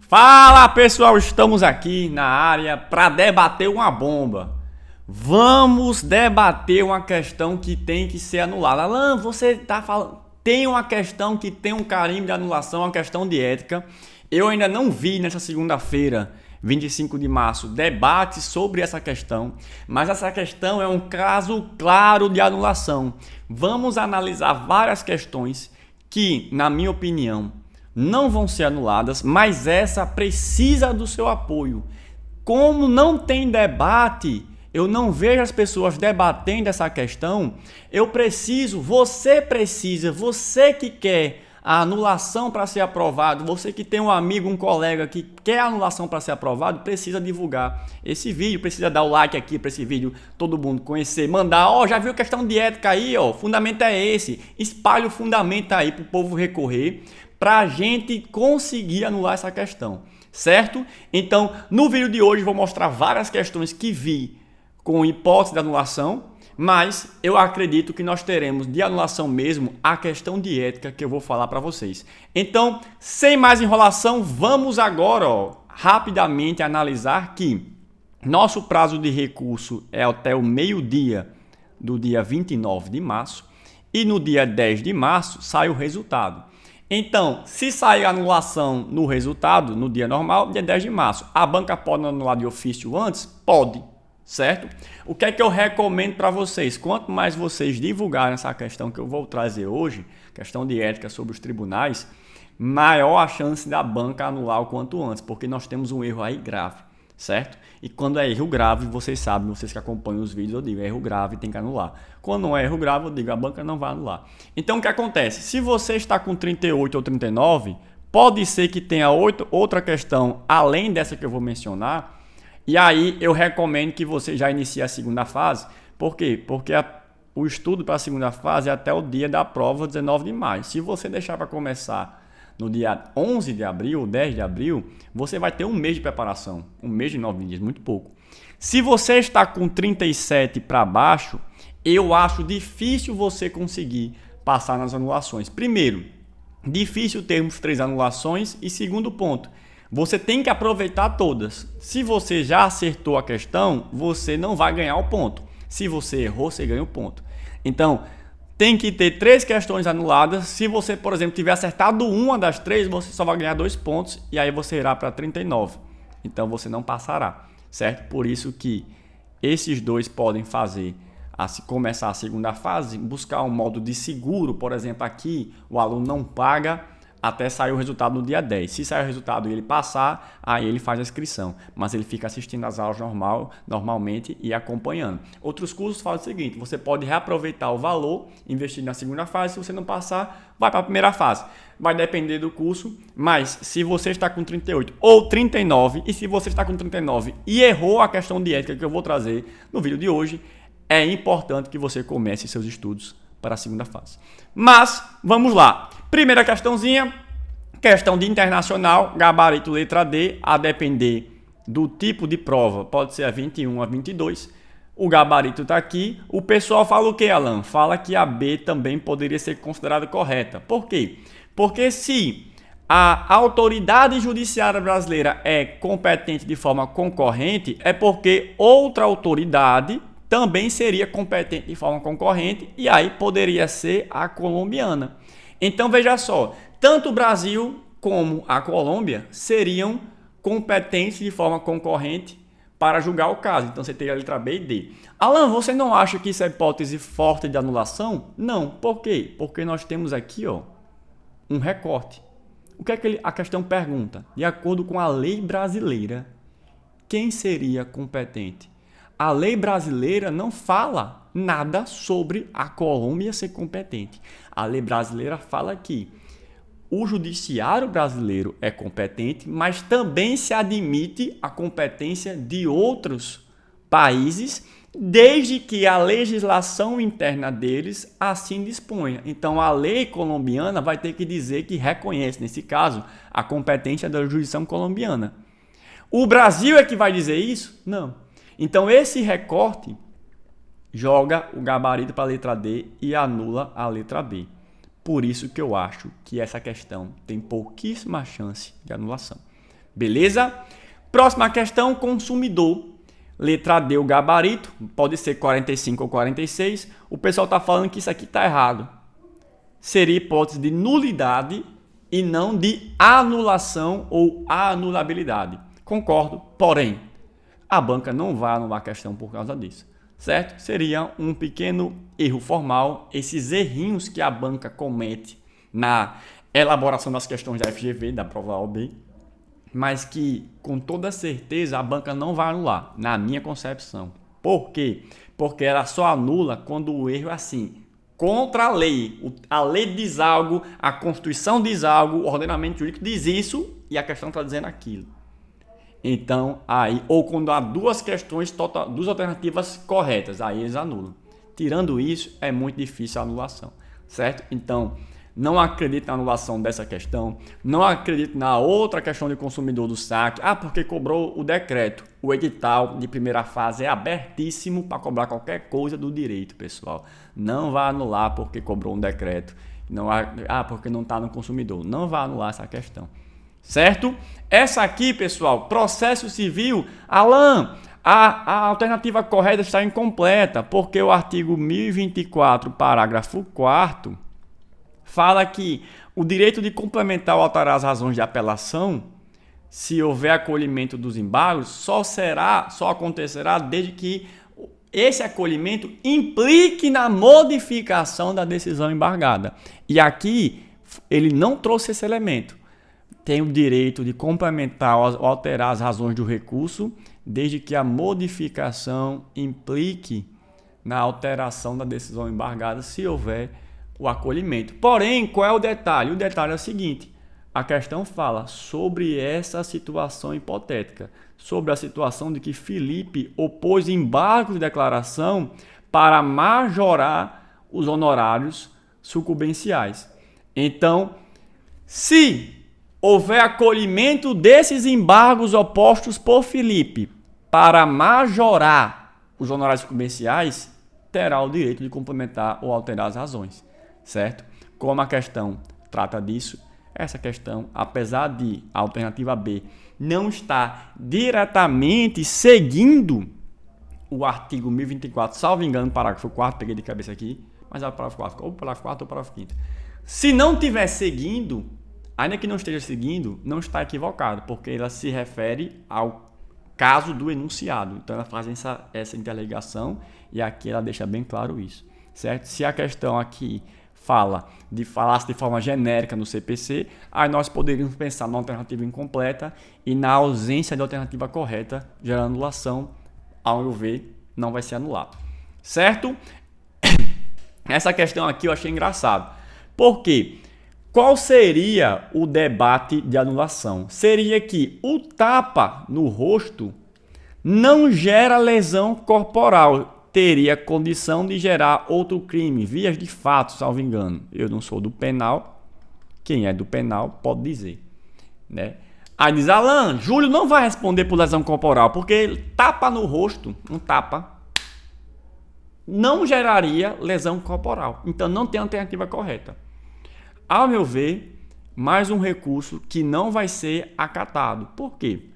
Fala pessoal, estamos aqui na área para debater uma bomba. Vamos debater uma questão que tem que ser anulada. Alan, você está falando. Tem uma questão que tem um carimbo de anulação, uma questão de ética. Eu ainda não vi nessa segunda-feira, 25 de março, debate sobre essa questão, mas essa questão é um caso claro de anulação. Vamos analisar várias questões que, na minha opinião, não vão ser anuladas, mas essa precisa do seu apoio. Como não tem debate, eu não vejo as pessoas debatendo essa questão, você que quer a anulação para ser aprovado, você que tem um amigo, um colega que quer a anulação para ser aprovado, precisa divulgar esse vídeo, precisa dar o like aqui para esse vídeo, todo mundo conhecer, mandar, já viu questão de ética aí, o fundamento é esse, espalhe o fundamento aí para o povo recorrer, para a gente conseguir anular essa questão, certo? Então, no vídeo de hoje vou mostrar várias questões que vi com hipótese de anulação, mas eu acredito que nós teremos de anulação mesmo a questão de ética que eu vou falar para vocês. Então, sem mais enrolação, vamos agora rapidamente analisar que nosso prazo de recurso é até o meio-dia do dia 29 de março e no dia 10 de março sai o resultado. Então, se sair anulação no resultado, no dia normal, dia 10 de março, a banca pode anular de ofício antes? Pode, certo? O que é que eu recomendo para vocês? Quanto mais vocês divulgarem essa questão que eu vou trazer hoje, questão de ética sobre os tribunais, maior a chance da banca anular o quanto antes, porque nós temos um erro aí grave, certo? E quando é erro grave, vocês sabem, vocês que acompanham os vídeos, eu digo, é erro grave, tem que anular. Quando não é erro grave, eu digo, a banca não vai anular. Então, o que acontece? Se você está com 38 ou 39, pode ser que tenha outra questão além dessa que eu vou mencionar, e aí eu recomendo que você já inicie a segunda fase. Por quê? Porque o estudo para a segunda fase é até o dia da prova, 19 de maio. Se você deixar para começar no dia 11 de abril, 10 de abril, você vai ter um mês de preparação, um mês de 9 dias, muito pouco. Se você está com 37 para baixo, eu acho difícil você conseguir passar nas anulações. Primeiro, difícil termos 3 anulações e segundo ponto, você tem que aproveitar todas. Se você já acertou a questão, você não vai ganhar o ponto. Se você errou, você ganha o ponto. Então, tem que ter 3 questões anuladas. Se você, por exemplo, tiver acertado uma das 3, você só vai ganhar 2 pontos e aí você irá para 39. Então você não passará, certo? Por isso que esses dois podem fazer começar a segunda fase, buscar um modo de seguro. Por exemplo, aqui o aluno não paga até sair o resultado no dia 10. Se sair o resultado e ele passar, aí ele faz a inscrição. Mas ele fica assistindo as aulas normalmente e acompanhando. Outros cursos falam o seguinte, você pode reaproveitar o valor, investir na segunda fase, se você não passar, vai para a primeira fase. Vai depender do curso, mas se você está com 38 ou 39, e se você está com 39 e errou a questão de ética que eu vou trazer no vídeo de hoje, é importante que você comece seus estudos para a segunda fase. Mas, vamos lá. Primeira questãozinha, questão de internacional, gabarito letra D, a depender do tipo de prova, pode ser a 21 a 22. O gabarito está aqui. O pessoal fala o que, Alan? Fala que a B também poderia ser considerada correta. Por quê? Porque se a autoridade judiciária brasileira é competente de forma concorrente, é porque outra autoridade também seria competente de forma concorrente e aí poderia ser a colombiana. Então veja só, tanto o Brasil como a Colômbia seriam competentes de forma concorrente para julgar o caso. Então você teria a letra B e D. Alan, você não acha que isso é hipótese forte de anulação? Não. Por quê? Porque nós temos aqui um recorte. O que é que a questão pergunta? De acordo com a lei brasileira, quem seria competente? A lei brasileira não fala nada sobre a Colômbia ser competente. A lei brasileira fala que o judiciário brasileiro é competente, mas também se admite a competência de outros países, desde que a legislação interna deles assim disponha. Então, a lei colombiana vai ter que dizer que reconhece, nesse caso, a competência da jurisdição colombiana. O Brasil é que vai dizer isso? Não. Então, esse recorte joga o gabarito para a letra D e anula a letra B. Por isso que eu acho que essa questão tem pouquíssima chance de anulação. Beleza? Próxima questão, consumidor. Letra D, o gabarito, pode ser 45 ou 46. O pessoal está falando que isso aqui está errado. Seria hipótese de nulidade e não de anulação ou anulabilidade. Concordo, porém, a banca não vai anular a questão por causa disso, certo? Seria um pequeno erro formal, esses errinhos que a banca comete na elaboração das questões da FGV, da prova OB, mas que, com toda certeza, a banca não vai anular, na minha concepção. Por quê? Porque ela só anula quando o erro é assim, contra a lei. A lei diz algo, a Constituição diz algo, o ordenamento jurídico diz isso e a questão está dizendo aquilo. Então, aí, ou quando há duas questões, duas alternativas corretas, aí eles anulam. Tirando isso, é muito difícil a anulação, certo? Então, não acredito na anulação dessa questão, não acredito na outra questão de consumidor do saque. Porque cobrou o decreto. O edital de primeira fase é abertíssimo para cobrar qualquer coisa do direito, pessoal. Não vai anular porque cobrou um decreto. Não, porque não está no consumidor. Não vai anular essa questão. Certo? Essa aqui, pessoal, processo civil. Alan, a alternativa correta está incompleta, porque o artigo 1024, parágrafo 4º, fala que o direito de complementar ou alterar as razões de apelação, se houver acolhimento dos embargos, só acontecerá desde que esse acolhimento implique na modificação da decisão embargada. E aqui ele não trouxe esse elemento. Tem o direito de complementar ou alterar as razões do recurso, desde que a modificação implique na alteração da decisão embargada, se houver o acolhimento. Porém, qual é o detalhe? O detalhe é o seguinte: a questão fala sobre essa situação hipotética, sobre a situação de que Felipe opôs embargo de declaração para majorar os honorários sucumbenciais. Então, se houver acolhimento desses embargos opostos por Felipe para majorar os honorários sucumbenciais, terá o direito de complementar ou alterar as razões. Certo? Como a questão trata disso, essa questão, apesar de a alternativa B não estar diretamente seguindo o artigo 1024, salvo engano, parágrafo 4º, peguei de cabeça aqui, mas é o parágrafo 4, ou o parágrafo 4 ou o parágrafo 5º. Se não estiver seguindo, ainda que não esteja seguindo, não está equivocado, porque ela se refere ao caso do enunciado. Então ela faz essa interligação e aqui ela deixa bem claro isso. Certo? Se a questão aqui falasse de forma genérica no CPC, aí nós poderíamos pensar numa alternativa incompleta e na ausência de alternativa correta, gerando anulação, ao meu ver, não vai ser anulado. Certo? Essa questão aqui eu achei engraçado. Por quê? Qual seria o debate de anulação? Seria que o tapa no rosto não gera lesão corporal, teria condição de gerar outro crime, vias de fato, salvo engano. Eu não sou do penal, quem é do penal pode dizer, né? Aí diz, Alan, Júlio não vai responder por lesão corporal, porque tapa no rosto, um tapa, não geraria lesão corporal. Então não tem alternativa correta. Ao meu ver, mais um recurso que não vai ser acatado. Por quê?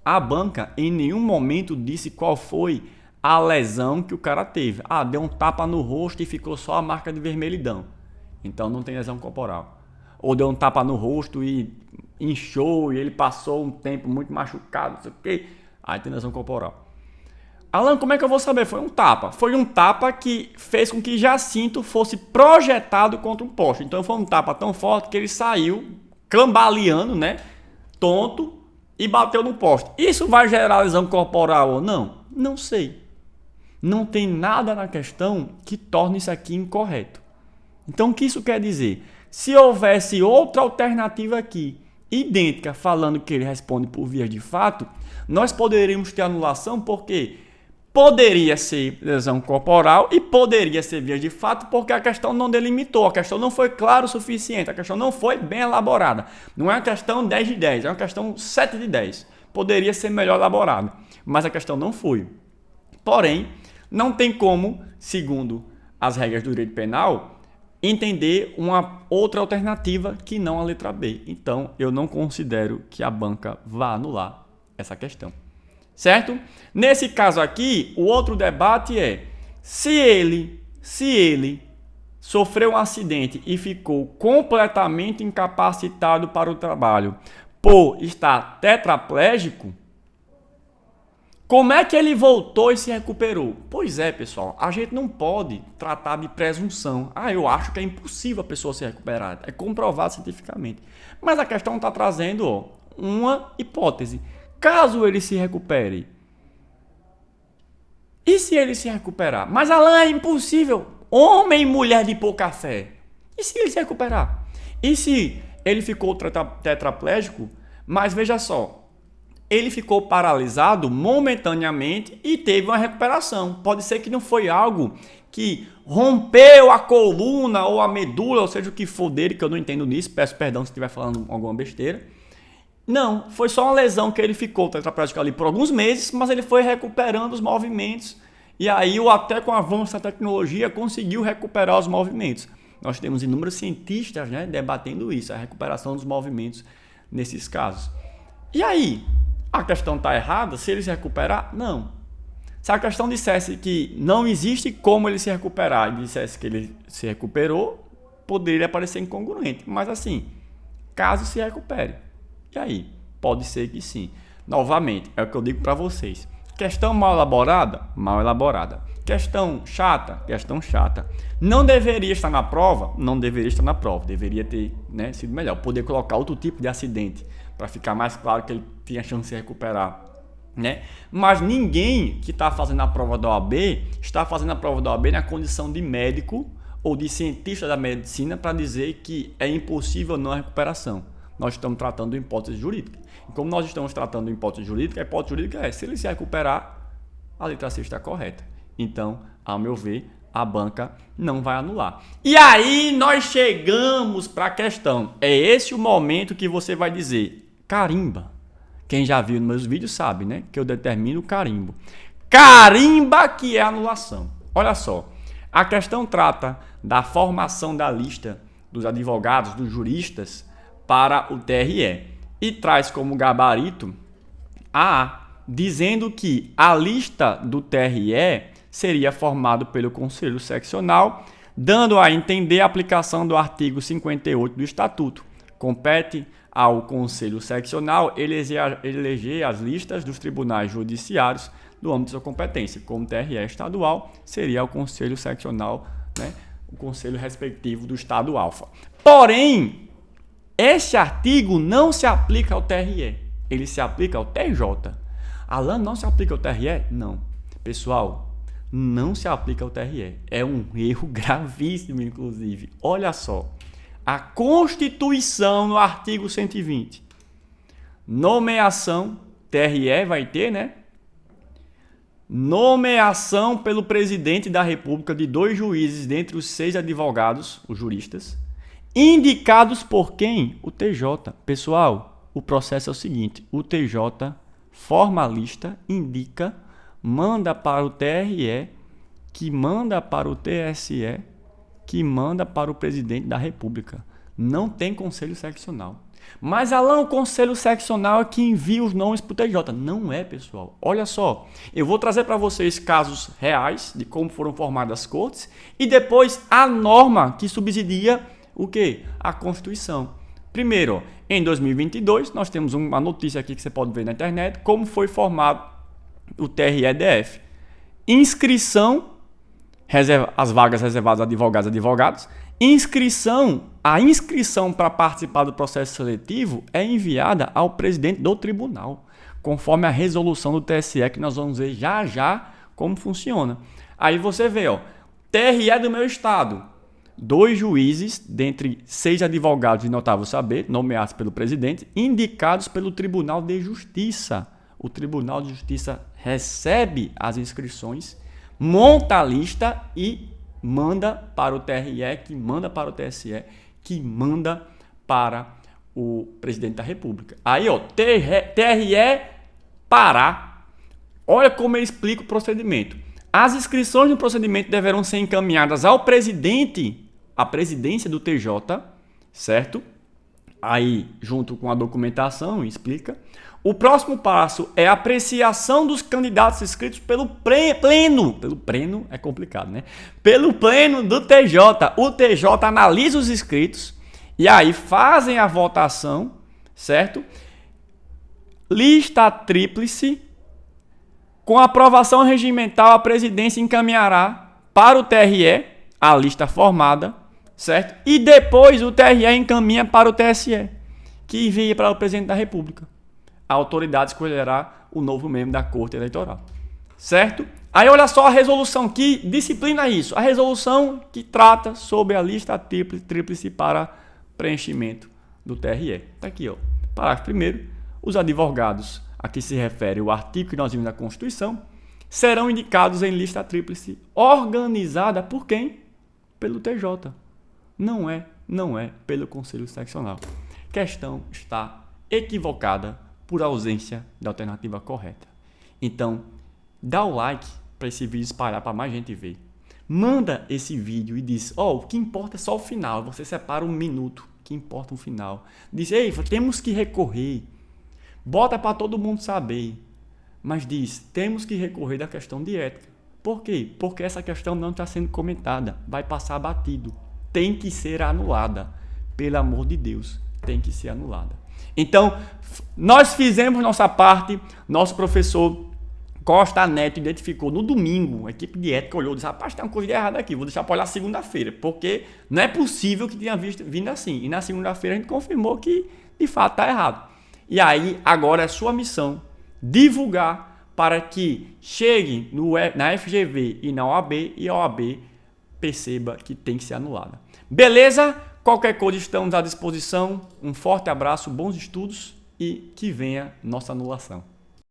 A banca em nenhum momento disse qual foi a lesão que o cara teve. Deu um tapa no rosto e ficou só a marca de vermelhidão. Então não tem lesão corporal. Ou deu um tapa no rosto e inchou e ele passou um tempo muito machucado, não sei o quê. Aí tem lesão corporal. Alan, como é que eu vou saber? Foi um tapa. Foi um tapa que fez com que Jacinto fosse projetado contra um poste. Então foi um tapa tão forte que ele saiu cambaleando, né? Tonto e bateu no poste. Isso vai gerar lesão corporal ou não? Não sei. Não tem nada na questão que torne isso aqui incorreto. Então, o que isso quer dizer? Se houvesse outra alternativa aqui, idêntica, falando que ele responde por vias de fato, nós poderíamos ter anulação porque poderia ser lesão corporal e poderia ser vias de fato porque a questão não delimitou, a questão não foi clara o suficiente, a questão não foi bem elaborada. Não é uma questão 10 de 10, é uma questão 7 de 10. Poderia ser melhor elaborada, mas a questão não foi. Porém, não tem como, segundo as regras do direito penal, entender uma outra alternativa que não a letra B. Então, eu não considero que a banca vá anular essa questão. Certo? Nesse caso aqui, o outro debate é se ele sofreu um acidente e ficou completamente incapacitado para o trabalho por estar tetraplégico, como é que ele voltou e se recuperou? Pois é, pessoal, a gente não pode tratar de presunção. Eu acho que é impossível a pessoa se recuperar. É comprovado cientificamente. Mas a questão está trazendo uma hipótese. Caso ele se recupere. E se ele se recuperar? Mas, Alan, é impossível. Homem e mulher de pouca fé. E se ele se recuperar? E se ele ficou tetraplégico? Mas veja só. Ele ficou paralisado momentaneamente e teve uma recuperação. Pode ser que não foi algo que rompeu a coluna ou a medula, ou seja, o que for dele, que eu não entendo nisso. Peço perdão se estiver falando alguma besteira. Não, foi só uma lesão que ele ficou tetraplégico ali por alguns meses, mas ele foi recuperando os movimentos. E aí, até com o avanço da tecnologia, conseguiu recuperar os movimentos. Nós temos inúmeros cientistas, né, debatendo isso, a recuperação dos movimentos nesses casos. E aí? A questão está errada? Se ele se recuperar? Não. Se a questão dissesse que não existe como ele se recuperar e dissesse que ele se recuperou, poderia parecer incongruente. Mas assim, caso se recupere. E aí? Pode ser que sim. Novamente, é o que eu digo para vocês. Questão mal elaborada? Mal elaborada. Questão chata? Questão chata. Não deveria estar na prova? Não deveria estar na prova. Deveria ter, né, sido melhor. Poder colocar outro tipo de acidente para ficar mais claro que ele tinha chance de se recuperar, né? Mas ninguém que está fazendo a prova da OAB está fazendo a prova da OAB na condição de médico ou de cientista da medicina para dizer que é impossível não a recuperação. Nós estamos tratando de hipótese jurídica. E como nós estamos tratando de hipótese jurídica, a hipótese jurídica é, se ele se recuperar, a letra C está correta. Então, ao meu ver, a banca não vai anular. E aí nós chegamos para a questão. É esse o momento que você vai dizer, carimba. Quem já viu nos meus vídeos sabe, né? Que eu determino o carimbo. Carimba que é anulação. Olha só. A questão trata da formação da lista dos advogados, dos juristas, para o TRE. E traz como gabarito A, dizendo que a lista do TRE seria formada pelo Conselho Seccional, dando a entender a aplicação do artigo 58 do Estatuto. Compete ao Conselho Seccional eleger as listas dos tribunais judiciários do âmbito de sua competência. Como TRE estadual, seria o Conselho Seccional, né, o conselho respectivo do Estado alfa. Porém, este artigo não se aplica ao TRE, ele se aplica ao TJ. Alan, não se aplica ao TRE? Não. Pessoal, não se aplica ao TRE. É um erro gravíssimo, inclusive. Olha só. A Constituição, no artigo 120, nomeação, TRE vai ter, né? Nomeação pelo presidente da República de 2 juízes dentre os 6 advogados, os juristas, indicados por quem? O TJ. Pessoal, o processo é o seguinte, o TJ forma a lista, indica, manda para o TRE, que manda para o TSE, que manda para o presidente da República. Não tem conselho seccional. Mas, Alan, o conselho seccional é que envia os nomes para o TJ. Não é, pessoal. Olha só, eu vou trazer para vocês casos reais de como foram formadas as cortes e depois a norma que subsidia o quê? A Constituição. Primeiro, em 2022, nós temos uma notícia aqui que você pode ver na internet, como foi formado o TRE-DF. Inscrição, as vagas reservadas a advogados e advogados. A inscrição para participar do processo seletivo é enviada ao presidente do tribunal, conforme a resolução do TSE, que nós vamos ver já já como funciona. Aí você vê, ó, TRE do meu estado, 2 juízes, dentre 6 advogados de notável saber, nomeados pelo presidente, indicados pelo Tribunal de Justiça. O Tribunal de Justiça recebe as inscrições, monta a lista e manda para o TRE, que manda para o TSE, que manda para o presidente da República. Aí, ó, TRE Pará. Olha como eu explico o procedimento. As inscrições do procedimento deverão ser encaminhadas ao presidente a presidência do TJ, certo? Aí, junto com a documentação, explica. O próximo passo é a apreciação dos candidatos inscritos pelo pleno. Pelo pleno é complicado, né? Pelo pleno do TJ. O TJ analisa os inscritos e aí fazem a votação, certo? Lista tríplice. Com aprovação regimental, a presidência encaminhará para o TRE a lista formada, certo? E depois o TRE encaminha para o TSE, que envia para o presidente da República. A autoridade escolherá o novo membro da Corte Eleitoral, certo? Aí olha só a resolução que disciplina isso. A resolução que trata sobre a lista tríplice para preenchimento do TRE. Está aqui, ó. Parágrafo 1º. Os advogados a que se refere o artigo que nós vimos na Constituição serão indicados em lista tríplice organizada por quem? Pelo TJ. Não é pelo Conselho Seccional. Questão está equivocada por ausência da alternativa correta. Então, dá o like para esse vídeo espalhar para mais gente ver. Manda esse vídeo e diz, o que importa é só o final. Você separa 1 minuto, que importa o final. Diz, ei, temos que recorrer. Bota para todo mundo saber. Mas diz, temos que recorrer da questão de ética. Por quê? Porque essa questão não está sendo comentada. Vai passar batido. Tem que ser anulada. Pelo amor de Deus, tem que ser anulada. Então, nós fizemos nossa parte. Nosso professor Costa Neto identificou no domingo. A equipe de ética olhou e disse, rapaz, tem uma coisa de errada aqui. Vou deixar para olhar segunda-feira. Porque não é possível que tenha vindo assim. E na segunda-feira a gente confirmou que, de fato, está errado. E aí, agora é sua missão divulgar para que chegue na FGV e na OAB e a OAB perceba que tem que ser anulada. Beleza? Qualquer coisa estamos à disposição. Um forte abraço, bons estudos e que venha nossa anulação.